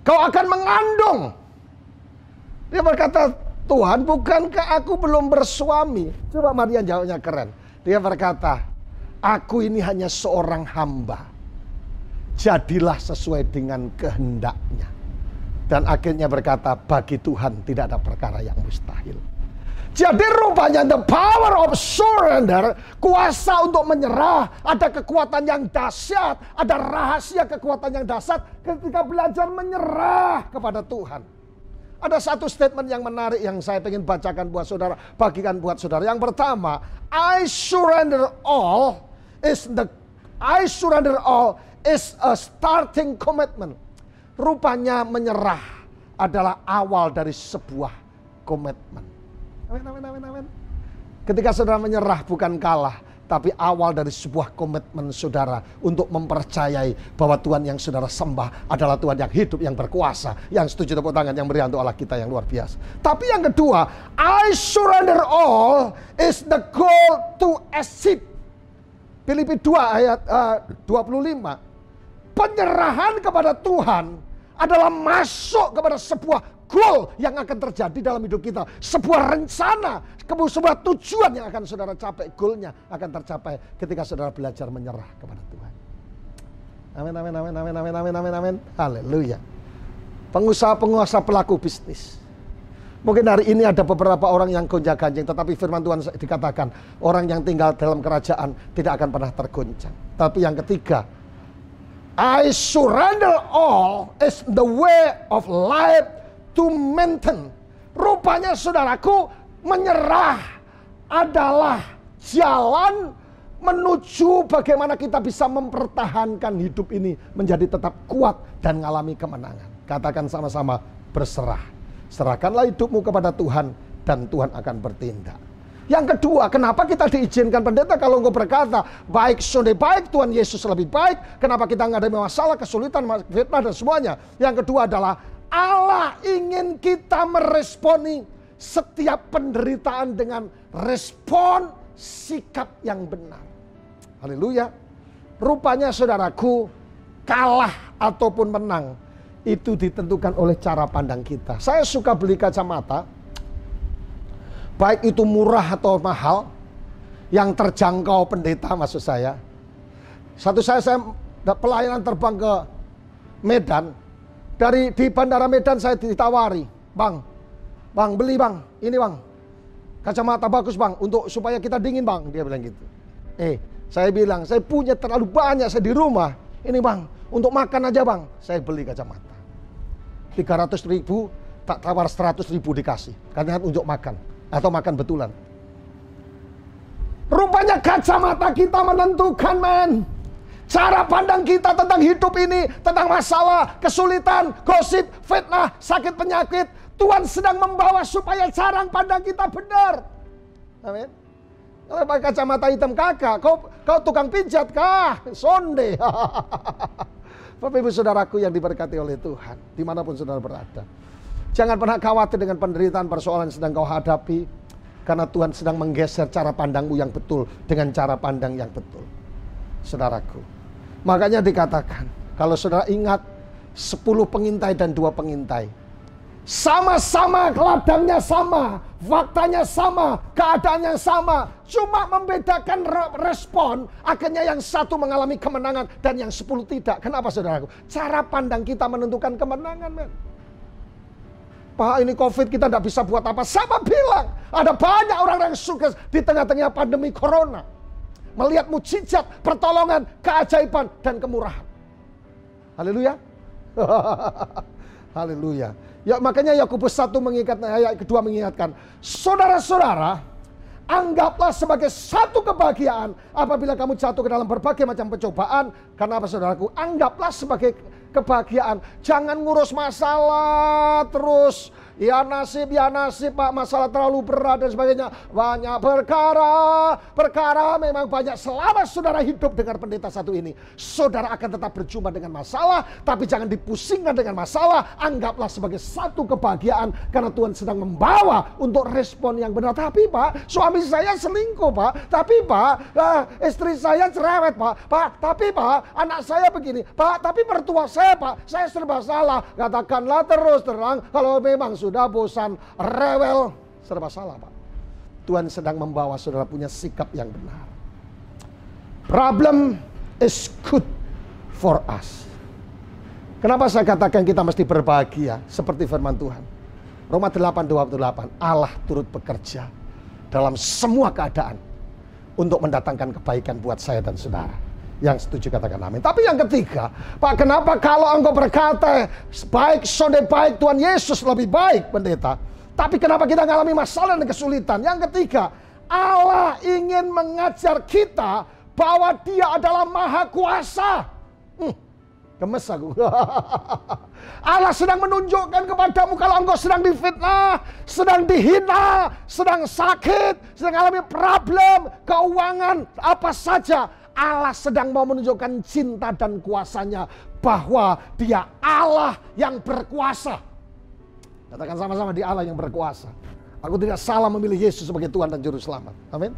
C: kau akan mengandung. Dia berkata, Tuhan, bukankah aku belum bersuami? Coba Maria jawabnya keren. Dia berkata, aku ini hanya seorang hamba. Jadilah sesuai dengan kehendaknya. Dan akhirnya berkata, bagi Tuhan tidak ada perkara yang mustahil. Jadi rupanya the power of surrender, kuasa untuk menyerah, ada kekuatan yang dahsyat, ada rahasia kekuatan yang dahsyat ketika belajar menyerah kepada Tuhan. Ada satu statement yang menarik yang saya ingin bacakan buat saudara, bagikan buat saudara. Yang pertama, I surrender all is a starting commitment. Rupanya menyerah adalah awal dari sebuah komitmen. Amin. Ketika saudara menyerah bukan kalah, tapi awal dari sebuah komitmen saudara untuk mempercayai bahwa Tuhan yang saudara sembah adalah Tuhan yang hidup, yang berkuasa, yang setuju tepuk tangan, yang beri untuk Allah kita yang luar biasa. Tapi yang kedua, I surrender all is the goal to achieve. Filipi 2 ayat 25. Penyerahan kepada Tuhan adalah masuk kepada sebuah goal yang akan terjadi dalam hidup kita. Sebuah rencana, sebuah tujuan yang akan saudara capai. Goalnya akan tercapai ketika saudara belajar menyerah kepada Tuhan. Amin. Haleluya. Pengusaha-pengusaha pelaku bisnis. Mungkin hari ini ada beberapa orang yang gonjang-ganjing, tetapi firman Tuhan dikatakan, orang yang tinggal dalam kerajaan tidak akan pernah tergoncang. Tapi yang ketiga, I surrender all is the way of life to maintain. Rupanya saudaraku, menyerah adalah jalan menuju bagaimana kita bisa mempertahankan hidup ini menjadi tetap kuat dan mengalami kemenangan. Katakan sama-sama, berserah. Serahkanlah hidupmu kepada Tuhan dan Tuhan akan bertindak. Yang kedua, kenapa kita diizinkan pendeta kalau engkau berkata, baik sudah baik, Tuhan Yesus lebih baik. Kenapa kita nggak ada masalah, kesulitan, fitnah dan semuanya. Yang kedua adalah Allah ingin kita meresponi setiap penderitaan dengan respon sikap yang benar. Haleluya. Rupanya saudaraku, kalah ataupun menang itu ditentukan oleh cara pandang kita. Saya suka beli kacamata, baik itu murah atau mahal, yang terjangkau pendeta maksud saya. Satu saya pelayanan terbang ke Medan. Di bandara Medan saya ditawari, bang beli bang, ini bang, Kacamata bagus bang, untuk supaya kita dingin bang. Dia bilang gitu. Saya bilang, saya punya terlalu banyak saya di rumah. Ini bang, untuk makan aja bang. Saya beli kacamata. 300.000, tak tawar 100.000 dikasih. Karena untuk makan. Atau makan betulan. Rupanya kacamata kita menentukan, men. Cara pandang kita tentang hidup ini, tentang masalah, kesulitan, gosip, fitnah, sakit penyakit. Tuhan sedang membawa supaya cara pandang kita benar. Amin. Kalau pakai kacamata hitam kakak, kau tukang pijat kah? Sonde. Bapak ibu saudaraku yang diberkati oleh Tuhan, dimanapun saudara berada. Jangan pernah khawatir dengan penderitaan persoalan yang sedang kau hadapi. Karena Tuhan sedang menggeser cara pandangmu yang betul dengan cara pandang yang betul. Saudaraku. Makanya dikatakan, kalau saudara ingat 10 pengintai dan 2 pengintai. Sama-sama ladangnya sama, faktanya sama, keadaannya sama. Cuma membedakan respon, akhirnya yang satu mengalami kemenangan dan yang 10 tidak. Kenapa saudaraku? Cara pandang kita menentukan kemenangan, men. Pak, ini COVID kita tidak bisa buat apa. Sama bilang, ada banyak orang yang sukses di tengah-tengah pandemi corona. Melihat mujizat, pertolongan, keajaiban, dan kemurahan. Haleluya. Haleluya. Ya, makanya Yakobus 1 ayat kedua mengingatkan, saudara-saudara, anggaplah sebagai satu kebahagiaan apabila kamu jatuh ke dalam berbagai macam pencobaan. Karena apa saudaraku? Anggaplah sebagai kebahagiaan. Jangan ngurus masalah terus. Ya nasib Pak, masalah terlalu berat dan sebagainya. Banyak perkara memang banyak. Selama saudara hidup dengan pendeta satu ini, saudara akan tetap berjumpa dengan masalah. Tapi jangan dipusingkan dengan masalah. Anggaplah sebagai satu kebahagiaan. Karena Tuhan sedang membawa untuk respon yang benar. Tapi Pak, suami saya selingkuh Pak. Tapi Pak, istri saya cerewet Pak. Tapi Pak, anak saya begini Pak. Tapi mertua saya Pak, saya serba salah. Katakanlah terus terang, kalau memang sudah bosan, rewel, serba salah Pak. Tuhan sedang membawa saudara punya sikap yang benar. Problem is good for us. Kenapa saya katakan kita mesti berbahagia seperti firman Tuhan? Roma 8:28, Allah turut bekerja dalam semua keadaan untuk mendatangkan kebaikan buat saya dan saudara. Yang setuju katakan amin. Tapi yang ketiga, Pak, kenapa kalau engkau berkata baik, sonde baik, Tuhan Yesus lebih baik pendeta, tapi kenapa kita mengalami masalah dan kesulitan? Yang ketiga, Allah ingin mengajar kita bahwa Dia adalah Maha Kuasa. Gemes aku. Allah sedang menunjukkan kepadamu kalau engkau sedang difitnah, sedang dihina, sedang sakit, sedang mengalami problem, keuangan, apa saja. Allah sedang mau menunjukkan cinta dan kuasanya bahwa Dia Allah yang berkuasa. Katakan sama-sama, Dia Allah yang berkuasa. Aku tidak salah memilih Yesus sebagai Tuhan dan Juru Selamat. Amin.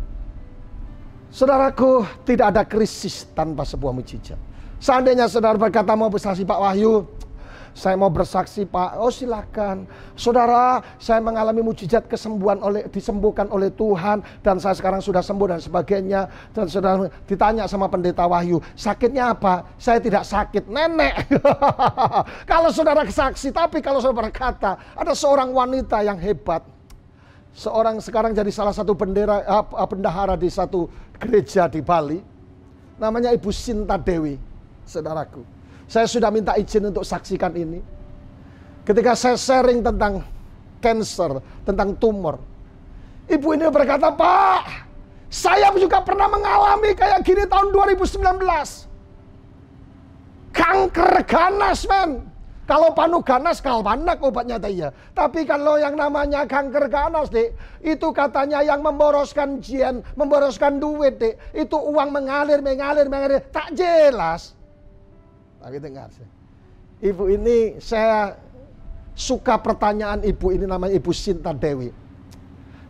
C: Saudaraku, tidak ada krisis tanpa sebuah mujizat. Seandainya saudara berkata mau bersaksi Pak Wahyu, saya mau bersaksi Pak, oh silakan. Saudara, saya mengalami mujizat kesembuhan disembuhkan oleh Tuhan. Dan saya sekarang sudah sembuh dan sebagainya. Dan saudara ditanya sama pendeta Wahyu, sakitnya apa? Saya tidak sakit, nenek. Kalau saudara saksi, tapi kalau saudara berkata, ada seorang wanita yang hebat. Seorang sekarang jadi salah satu bendahara di satu gereja di Bali. Namanya Ibu Sinta Dewi, saudaraku. Saya sudah minta izin untuk saksikan ini. Ketika saya sharing tentang cancer, tentang tumor. Ibu ini berkata, Pak, saya juga pernah mengalami kayak gini tahun 2019. Kanker ganas, men. Kalau panu ganas, kalpanak obatnya ya. Tapi kalau yang namanya kanker ganas, Dek, itu katanya yang memboroskan jian, memboroskan duit, Dek. Itu uang mengalir. Tak jelas. Tapi dengar sih. Ibu ini saya suka pertanyaan ibu ini, namanya Ibu Sinta Dewi.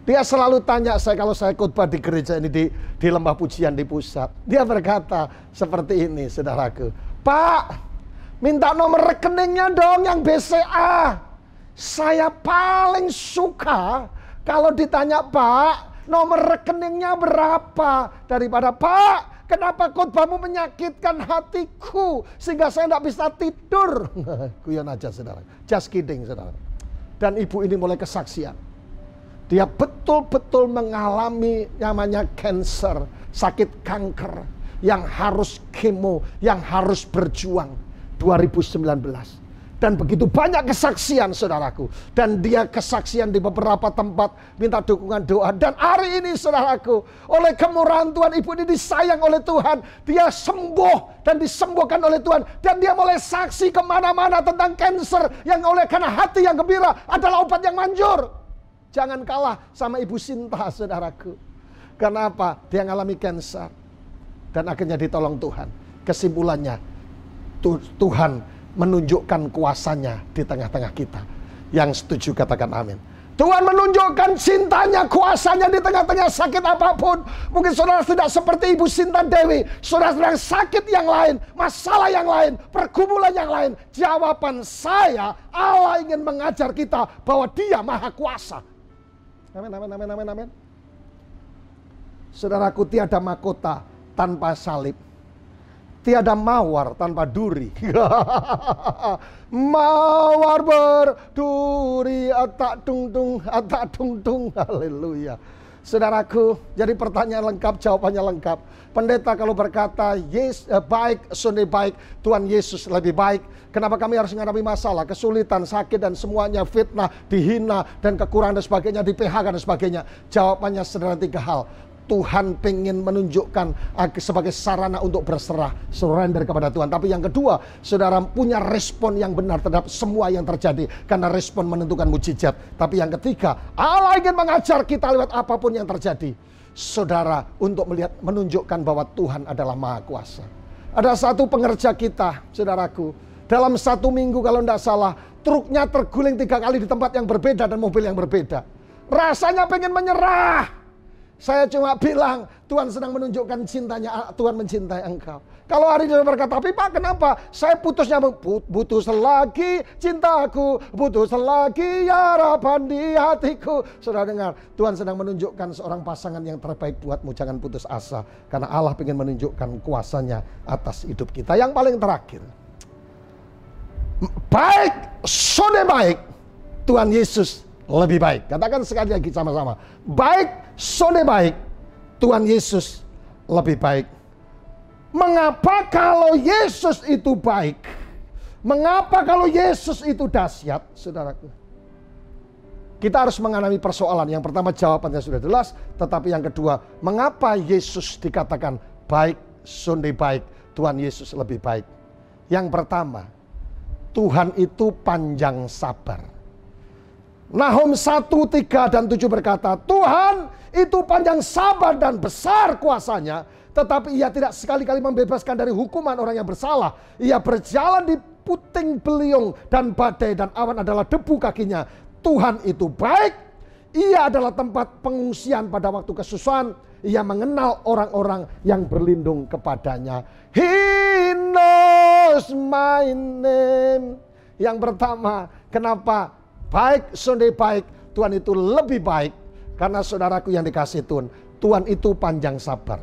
C: Dia selalu tanya saya kalau saya khotbah di gereja ini di Lembah Pujian di pusat. Dia berkata seperti ini, saudaraku. Pak, minta nomor rekeningnya dong yang BCA. Saya paling suka kalau ditanya Pak, nomor rekeningnya berapa, daripada Pak, kenapa khotbahmu menyakitkan hatiku sehingga saya tidak bisa tidur. Guyon aja saudara. Just kidding saudara. Dan ibu ini mulai kesaksian. Dia betul-betul mengalami namanya cancer, sakit kanker, yang harus kemo, yang harus berjuang. 2019. Dan begitu banyak kesaksian saudaraku. Dan dia kesaksian di beberapa tempat, minta dukungan doa. Dan hari ini saudaraku, oleh kemurahan Tuhan, ibu ini disayang oleh Tuhan. Dia sembuh dan disembuhkan oleh Tuhan. Dan dia mulai saksi kemana-mana tentang cancer. Yang oleh karena hati yang gembira adalah obat yang manjur. Jangan kalah sama Ibu Sinta saudaraku. Karena apa? Dia mengalami cancer. Dan akhirnya ditolong Tuhan. Kesimpulannya, Tuhan menunjukkan kuasanya di tengah-tengah kita. Yang setuju katakan amin. Tuhan menunjukkan cintanya, kuasanya di tengah-tengah sakit apapun. Mungkin saudara tidak seperti Ibu Sinta Dewi. Saudara sedang sakit yang lain, masalah yang lain, pergumulan yang lain. Jawaban saya, Allah ingin mengajar kita bahwa Dia maha kuasa. Amin, amin, amin, amin, amin. Saudaraku, tiada mahkota tanpa salib. Tiada mawar tanpa duri. Mawar berduri, atak tung tung, haleluya. Saudaraku, jadi pertanyaan lengkap, jawabannya lengkap. Pendeta kalau berkata, yes, baik, Sunday baik, Tuhan Yesus lebih baik. Kenapa kami harus menghadapi masalah, kesulitan, sakit dan semuanya, fitnah, dihina dan kekurangan dan sebagainya, di PHK dan sebagainya? Jawabannya sederhana 3 hal. Tuhan pengen menunjukkan sebagai sarana untuk berserah, surrender kepada Tuhan. Tapi yang kedua, saudara punya respon yang benar terhadap semua yang terjadi. Karena respon menentukan mujizat. Tapi yang ketiga, Allah ingin mengajar kita lewat apapun yang terjadi. Saudara, untuk menunjukkan bahwa Tuhan adalah maha kuasa. Ada satu pengerja kita, saudaraku. Dalam 1 minggu kalau tidak salah, truknya terguling 3 kali di tempat yang berbeda dan mobil yang berbeda. Rasanya pengen menyerah. Saya cuma bilang, Tuhan sedang menunjukkan cintanya, Tuhan mencintai engkau. Kalau hari ini berkata, tapi Pak kenapa? Saya putusnya, butuh selagi cintaku, butuh selagi harapan di hatiku. Saudara dengar, Tuhan sedang menunjukkan seorang pasangan yang terbaik buatmu. Jangan putus asa, karena Allah ingin menunjukkan kuasanya atas hidup kita. Yang paling terakhir, baik, sudah baik, Tuhan Yesus lebih baik. Katakan sekali lagi sama-sama. Baik, sudah baik, Tuhan Yesus lebih baik. Mengapa kalau Yesus itu baik? Mengapa kalau Yesus itu dahsyat, saudaraku? Kita harus mengalami persoalan. Yang pertama jawabannya sudah jelas. Tetapi yang kedua, mengapa Yesus dikatakan baik, sudah baik, Tuhan Yesus lebih baik? Yang pertama, Tuhan itu panjang sabar. Nahum 1, 3 dan 7 berkata, Tuhan itu panjang sabar dan besar kuasanya, tetapi ia tidak sekali-kali membebaskan dari hukuman orang yang bersalah. Ia berjalan di puting beliung dan badai dan awan adalah debu kakinya. Tuhan itu baik. Ia adalah tempat pengungsian pada waktu kesusahan. Ia mengenal orang-orang yang berlindung kepadanya. He knows my name. Yang pertama, kenapa baik, Sunday baik, Tuhan itu lebih baik. Karena saudaraku yang dikasih Tuhan, Tuhan itu panjang sabar.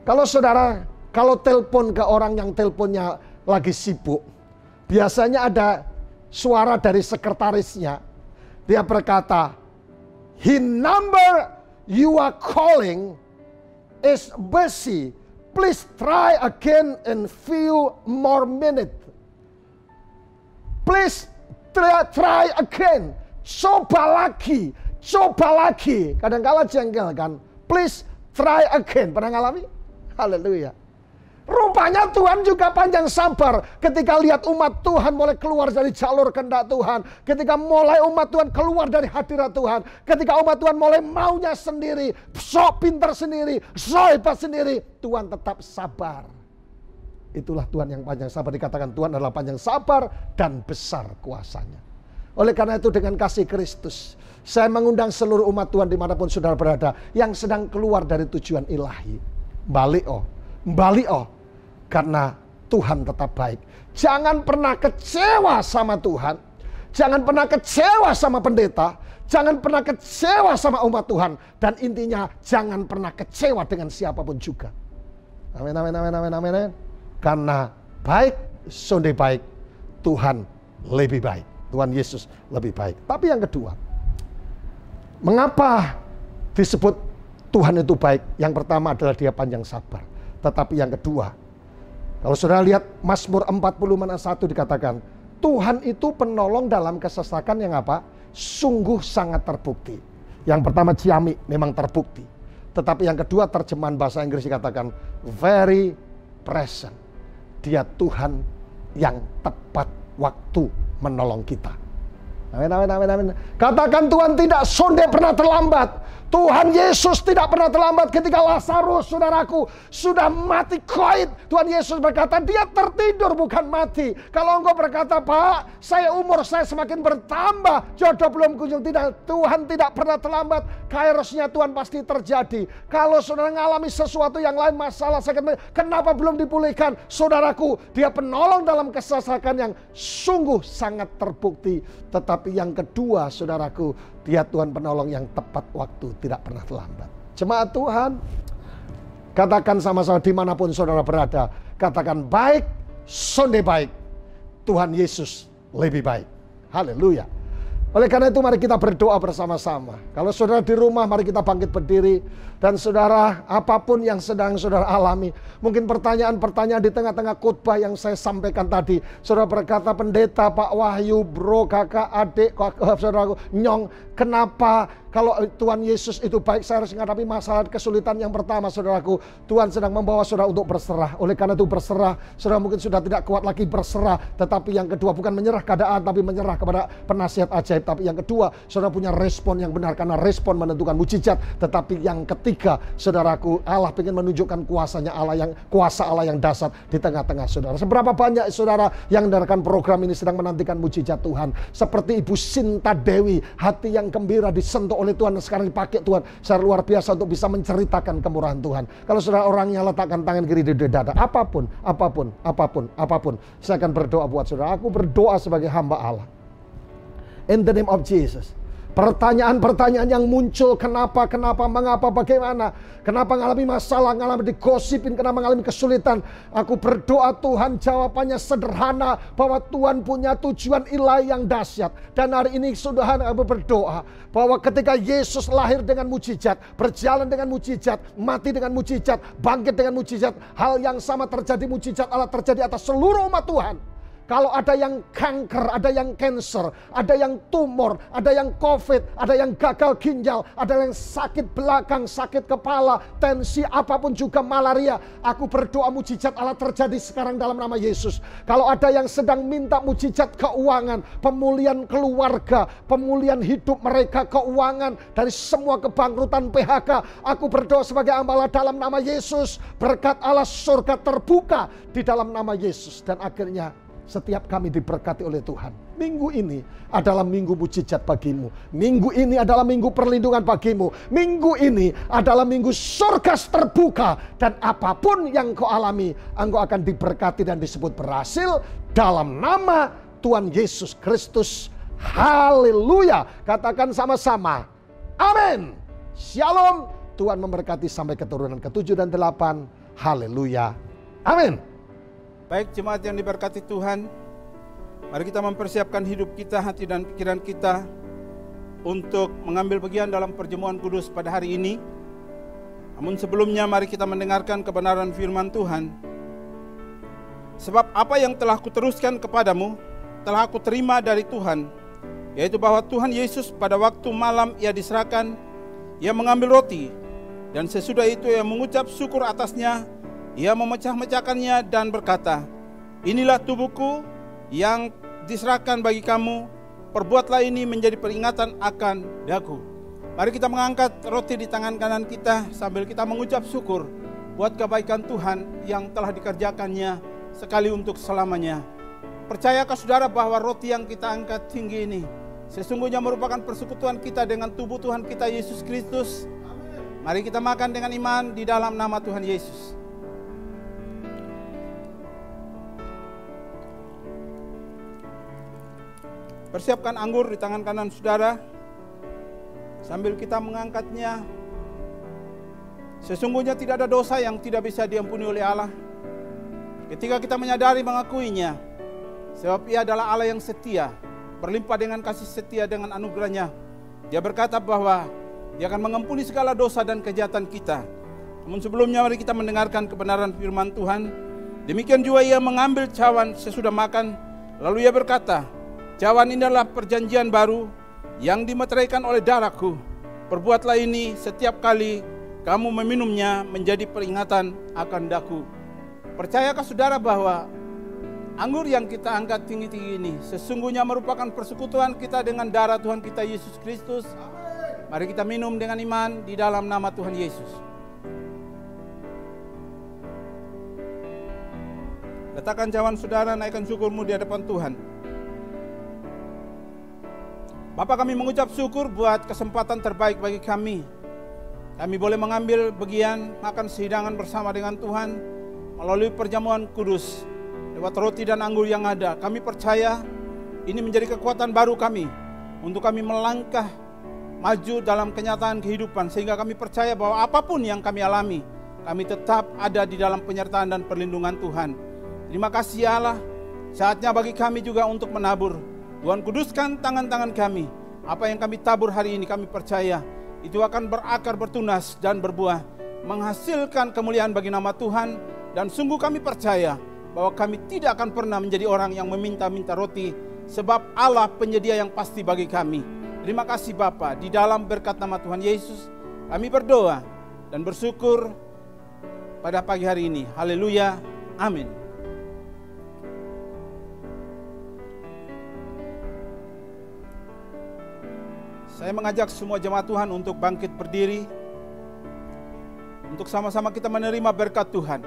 C: Kalau saudara, kalau telepon ke orang yang teleponnya lagi sibuk, biasanya ada suara dari sekretarisnya. Dia berkata, "His number you are calling is busy. Please try again in few more minutes. Please try again." Coba lagi. Kadang-kala jengkel kan. Please try again. Pernah ngalami? Haleluya. Rupanya Tuhan juga panjang sabar ketika lihat umat Tuhan mulai keluar dari jalur kehendak Tuhan. Ketika mulai umat Tuhan keluar dari hadirat Tuhan. Ketika umat Tuhan mulai maunya sendiri, sok pintar sendiri, sok hebat sendiri, Tuhan tetap sabar. Itulah Tuhan yang panjang sabar. Dikatakan Tuhan adalah panjang sabar dan besar kuasanya. Oleh karena itu dengan kasih Kristus, saya mengundang seluruh umat Tuhan dimanapun saudara berada, yang sedang keluar dari tujuan ilahi. Balik karena Tuhan tetap baik. Jangan pernah kecewa sama Tuhan. Jangan pernah kecewa sama pendeta. Jangan pernah kecewa sama umat Tuhan. Dan intinya jangan pernah kecewa dengan siapapun juga. Amin, amin, amin, amin, amin. Karena baik, Sunday baik, Tuhan lebih baik. Tuhan Yesus lebih baik. Tapi yang kedua, Mengapa disebut Tuhan itu baik? Yang pertama adalah Dia panjang sabar. Tetapi yang kedua, kalau saudara lihat Mazmur 40:1 dikatakan, Tuhan itu penolong dalam kesesakan yang apa? Sungguh sangat terbukti. Yang pertama ciamik, memang terbukti. Tetapi yang kedua terjemahan bahasa Inggris dikatakan very present. Dia Tuhan yang tepat waktu menolong kita. Amin, amin, amin, amin. Katakan Tuhan tidak sonde pernah terlambat. Tuhan Yesus tidak pernah terlambat. Ketika Lazarus, saudaraku, sudah mati koit, Tuhan Yesus berkata, dia tertidur bukan mati. Kalau engkau berkata, Pak, umur saya semakin bertambah, jodoh belum kunjung, tidak. Tuhan tidak pernah terlambat. Kairosnya Tuhan pasti terjadi. Kalau saudara mengalami sesuatu yang lain, masalah sakit, kenapa belum dipulihkan? Saudaraku, dia penolong dalam kesesakan yang sungguh sangat terbukti. Tetapi yang kedua, saudaraku, dia Tuhan penolong yang tepat waktu, tidak pernah terlambat. Jemaat Tuhan, katakan sama-sama dimanapun saudara berada, katakan baik, sonde baik, Tuhan Yesus lebih baik. Haleluya. Oleh karena itu mari kita berdoa bersama-sama. Kalau saudara di rumah, mari kita bangkit berdiri. Dan saudara, apapun yang sedang saudara alami, mungkin pertanyaan-pertanyaan di tengah-tengah khotbah yang saya sampaikan tadi, saudara berkata, pendeta, Pak Wahyu, bro, kakak, adik, saudara, nyong, kenapa kalau Tuhan Yesus itu baik, saya harus menghadapi masalah kesulitan? Yang pertama, saudaraku, Tuhan sedang membawa saudara untuk berserah. Oleh karena itu berserah, saudara mungkin sudah tidak kuat lagi berserah. Tetapi yang kedua, bukan menyerah keadaan, tapi menyerah kepada penasihat ajaib. Tapi yang kedua, saudara punya respon yang benar, karena respon menentukan mujizat. Tetapi yang ketiga, saudaraku, Allah ingin menunjukkan kuasa Allah yang dahsyat di tengah-tengah saudara. Seberapa banyak saudara yang mendengarkan program ini sedang menantikan mujizat Tuhan. Seperti Ibu Sinta Dewi, hati yang gembira disentuh oleh Tuhan, sekarang dipakai Tuhan secara luar biasa untuk bisa menceritakan kemurahan Tuhan. Kalau saudara orangnya letakkan tangan kiri di dada, apapun, saya akan berdoa buat saudara. Aku berdoa sebagai hamba Allah. In the name of Jesus. Pertanyaan-pertanyaan yang muncul, kenapa, mengapa, bagaimana, kenapa mengalami masalah, mengalami digosipin, kenapa mengalami kesulitan. Aku berdoa Tuhan jawabannya sederhana, bahwa Tuhan punya tujuan ilahi yang dahsyat. Dan hari ini sudah aku berdoa bahwa ketika Yesus lahir dengan mujizat, berjalan dengan mujizat, mati dengan mujizat, bangkit dengan mujizat, hal yang sama terjadi, mujizat Allah terjadi atas seluruh umat Tuhan. Kalau ada yang kanker, ada yang cancer, ada yang tumor, ada yang COVID, ada yang gagal ginjal, ada yang sakit belakang, sakit kepala, tensi, apapun juga malaria. Aku berdoa mujizat Allah terjadi sekarang dalam nama Yesus. Kalau ada yang sedang minta mujizat keuangan, pemulihan keluarga, pemulihan hidup mereka, keuangan dari semua kebangkrutan PHK, aku berdoa sebagai hamba Allah dalam nama Yesus. Berkat Allah surga terbuka di dalam nama Yesus. Dan akhirnya setiap kami diberkati oleh Tuhan. Minggu ini adalah minggu mujizat bagimu. Minggu ini adalah minggu perlindungan bagimu. Minggu ini adalah minggu surga terbuka. Dan apapun yang kau alami, engkau akan diberkati dan disebut berhasil dalam nama Tuhan Yesus Kristus. Haleluya. Katakan sama-sama. Amin. Shalom. Tuhan memberkati sampai keturunan ke-7 dan 8. Haleluya. Amin.
D: Baik jemaat yang diberkati Tuhan, mari kita mempersiapkan hidup kita, hati dan pikiran kita untuk mengambil bagian dalam perjamuan kudus pada hari ini. Namun sebelumnya mari kita mendengarkan kebenaran firman Tuhan. Sebab apa yang telah kuteruskan kepadamu, telah aku terima dari Tuhan, yaitu bahwa Tuhan Yesus pada waktu malam ia diserahkan, ia mengambil roti, dan sesudah itu ia mengucap syukur atasnya. Ia memecah-mecahkannya dan berkata, inilah tubuhku yang diserahkan bagi kamu, perbuatlah ini menjadi peringatan akan daku. Mari kita mengangkat roti di tangan kanan kita sambil kita mengucap syukur buat kebaikan Tuhan yang telah dikerjakannya sekali untuk selamanya. Percayakah saudara bahwa roti yang kita angkat tinggi ini sesungguhnya merupakan persekutuan kita dengan tubuh Tuhan kita Yesus Kristus? Mari kita makan dengan iman di dalam nama Tuhan Yesus. Persiapkan anggur di tangan kanan saudara sambil kita mengangkatnya. Sesungguhnya tidak ada dosa yang tidak bisa diampuni oleh Allah ketika kita menyadari mengakuinya. Sebab Ia adalah Allah yang setia, berlimpah dengan kasih setia dengan anugerahnya Dia berkata bahwa Dia akan mengampuni segala dosa dan kejahatan kita. Namun sebelumnya mari kita mendengarkan kebenaran firman Tuhan. Demikian juga Ia mengambil cawan sesudah makan, lalu Ia berkata, "Cawan ini adalah perjanjian baru yang dimeteraikan oleh darahku. Perbuatlah ini setiap kali kamu meminumnya menjadi peringatan akan daku." Percayakah saudara bahwa anggur yang kita angkat tinggi-tinggi ini sesungguhnya merupakan persekutuan kita dengan darah Tuhan kita Yesus Kristus? Mari kita minum dengan iman di dalam nama Tuhan Yesus. Letakkan cawan saudara, naikkan syukurmu di hadapan Tuhan. Bapa, kami mengucap syukur buat kesempatan terbaik bagi kami. Kami boleh mengambil bagian makan sehidangan bersama dengan Tuhan melalui perjamuan kudus lewat roti dan anggur yang ada. Kami percaya ini menjadi kekuatan baru kami untuk kami melangkah maju dalam kenyataan kehidupan, sehingga kami percaya bahwa apapun yang kami alami, kami tetap ada di dalam penyertaan dan perlindungan Tuhan. Terima kasih ya Allah, saatnya bagi kami juga untuk menabur. Tuhan, kuduskan tangan-tangan kami. Apa yang kami tabur hari ini kami percaya itu akan berakar, bertunas dan berbuah, menghasilkan kemuliaan bagi nama Tuhan. Dan sungguh kami percaya bahwa kami tidak akan pernah menjadi orang yang meminta-minta roti, sebab Allah penyedia yang pasti bagi kami. Terima kasih Bapa, di dalam berkat nama Tuhan Yesus kami berdoa dan bersyukur pada pagi hari ini. Haleluya, amin. Saya mengajak semua jemaat Tuhan untuk bangkit berdiri, untuk sama-sama kita menerima berkat Tuhan.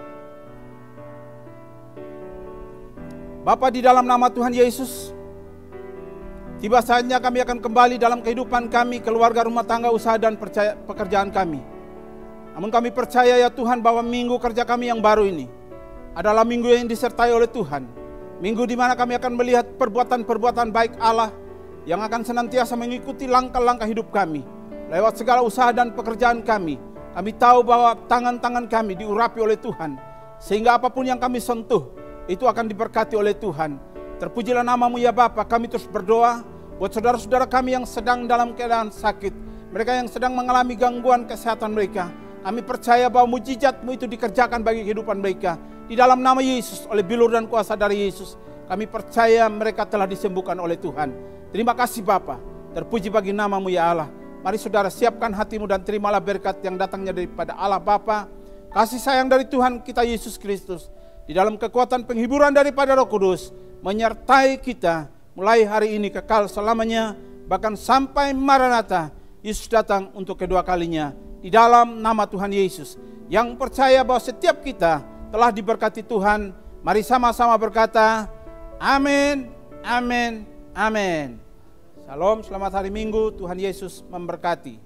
D: Bapa, di dalam nama Tuhan Yesus, tiba saatnya kami akan kembali dalam kehidupan kami, keluarga, rumah tangga, usaha dan pekerjaan kami. Namun kami percaya ya Tuhan bahwa minggu kerja kami yang baru ini adalah minggu yang disertai oleh Tuhan. Minggu di mana kami akan melihat perbuatan-perbuatan baik Allah yang akan senantiasa mengikuti langkah-langkah hidup kami. Lewat segala usaha dan pekerjaan kami, kami tahu bahwa tangan-tangan kami diurapi oleh Tuhan, sehingga apapun yang kami sentuh, itu akan diberkati oleh Tuhan. Terpujilah nama-Mu ya Bapa. Kami terus berdoa buat saudara-saudara kami yang sedang dalam keadaan sakit, mereka yang sedang mengalami gangguan kesehatan mereka. Kami percaya bahwa mujizat-Mu itu dikerjakan bagi kehidupan mereka. Di dalam nama Yesus, oleh bilur dan kuasa dari Yesus, kami percaya mereka telah disembuhkan oleh Tuhan. Terima kasih Bapa, terpuji bagi nama-Mu ya Allah. Mari saudara siapkan hatimu dan terimalah berkat yang datangnya daripada Allah Bapa, kasih sayang dari Tuhan kita Yesus Kristus, di dalam kekuatan penghiburan daripada Roh Kudus, menyertai kita mulai hari ini kekal selamanya, bahkan sampai Maranatha, Yesus datang untuk kedua kalinya. Di dalam nama Tuhan Yesus, yang percaya bahwa setiap kita telah diberkati Tuhan, mari sama-sama berkata, amin, amin, amin. Shalom, selamat hari Minggu, Tuhan Yesus memberkati.